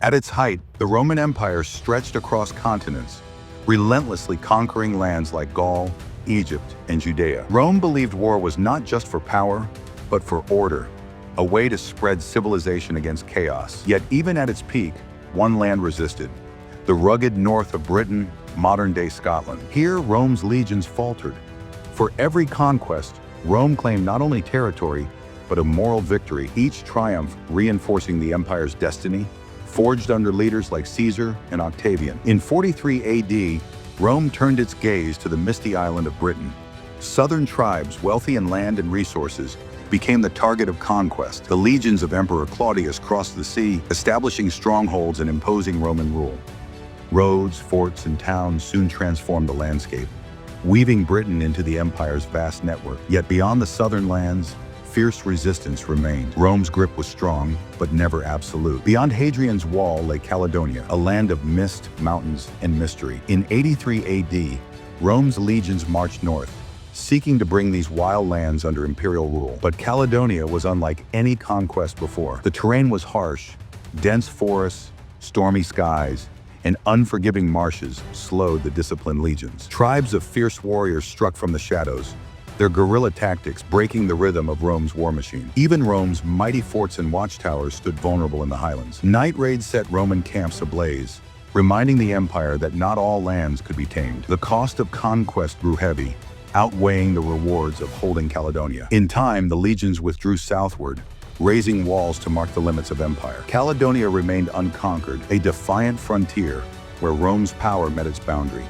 At its height, the Roman Empire stretched across continents, relentlessly conquering lands like Gaul, Egypt, and Judea. Rome believed war was not just for power, but for order, a way to spread civilization against chaos. Yet even at its peak, one land resisted: the rugged north of Britain, modern-day Scotland. Here, Rome's legions faltered. For every conquest, Rome claimed not only territory, but a moral victory, each triumph reinforcing the empire's destiny, forged under leaders like Caesar and Octavian. In 43 AD, Rome turned its gaze to the misty island of Britain. Southern tribes, wealthy in land and resources, became the target of conquest. The legions of Emperor Claudius crossed the sea, establishing strongholds and imposing Roman rule. Roads, forts, and towns soon transformed the landscape, weaving Britain into the empire's vast network. Yet beyond the southern lands, fierce resistance remained. Rome's grip was strong, but never absolute. Beyond Hadrian's Wall lay Caledonia, a land of mist, mountains, and mystery. In 83 AD, Rome's legions marched north, seeking to bring these wild lands under imperial rule. But Caledonia was unlike any conquest before. The terrain was harsh: dense forests, stormy skies, and unforgiving marshes slowed the disciplined legions. Tribes of fierce warriors struck from the shadows, their guerrilla tactics breaking the rhythm of Rome's war machine. Even Rome's mighty forts and watchtowers stood vulnerable in the highlands. Night raids set Roman camps ablaze, reminding the empire that not all lands could be tamed. The cost of conquest grew heavy, outweighing the rewards of holding Caledonia. In time, the legions withdrew southward, raising walls to mark the limits of empire. Caledonia remained unconquered, a defiant frontier where Rome's power met its boundary.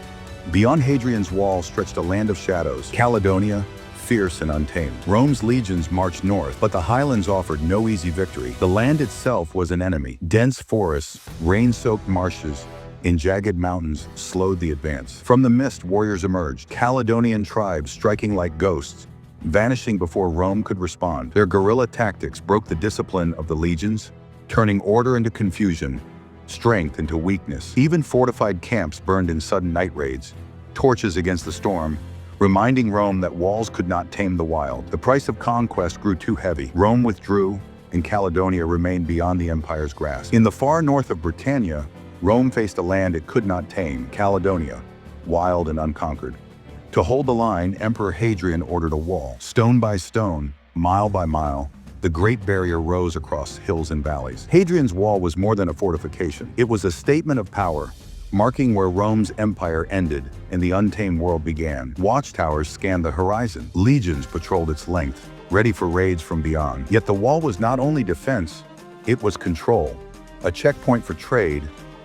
Beyond Hadrian's Wall stretched a land of shadows, Caledonia, fierce and untamed. Rome's legions marched north, but the highlands offered no easy victory. The land itself was an enemy. Dense forests, rain-soaked marshes, and jagged mountains slowed the advance. From the mist, warriors emerged, Caledonian tribes striking like ghosts, vanishing before Rome could respond. Their guerrilla tactics broke the discipline of the legions, turning order into confusion, strength into weakness. Even fortified camps burned in sudden night raids, torches against the storm, reminding Rome that walls could not tame the wild. The price of conquest grew too heavy. Rome withdrew, and Caledonia remained beyond the empire's grasp. In the far north of Britannia, Rome faced a land it could not tame: Caledonia, wild and unconquered. To hold the line, Emperor Hadrian ordered a wall. Stone by stone, mile by mile, the Great Barrier rose across hills and valleys. Hadrian's Wall was more than a fortification. It was a statement of power, marking where Rome's empire ended and the untamed world began. Watchtowers scanned the horizon. Legions patrolled its length, ready for raids from beyond. Yet the wall was not only defense, it was control. A checkpoint for trade,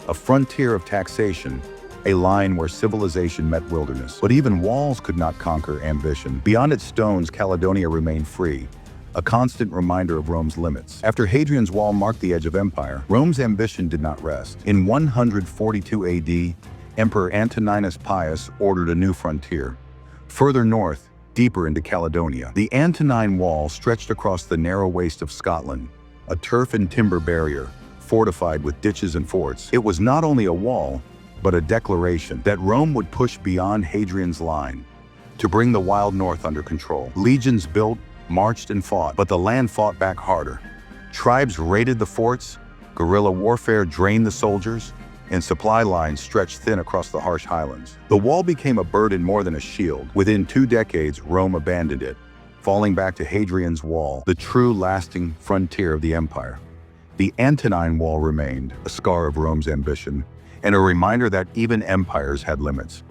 a frontier of taxation, a line where civilization met wilderness. But even walls could not conquer ambition. Beyond its stones, Caledonia remained free, a constant reminder of Rome's limits. After Hadrian's Wall marked the edge of empire, Rome's ambition did not rest. In 142 AD, Emperor Antoninus Pius ordered a new frontier. Further north, deeper into Caledonia, the Antonine Wall stretched across the narrow waste of Scotland, a turf and timber barrier, fortified with ditches and forts. It was not only a wall, but a declaration that Rome would push beyond Hadrian's line to bring the wild north under control. Legions built, marched, and fought, but the land fought back harder. Tribes raided the forts, guerrilla warfare drained the soldiers, and supply lines stretched thin across the harsh highlands. The wall became a burden more than a shield. Within 2 decades, Rome abandoned it, falling back to Hadrian's Wall, the true lasting frontier of the empire. The Antonine Wall remained, a scar of Rome's ambition, and a reminder that even empires had limits.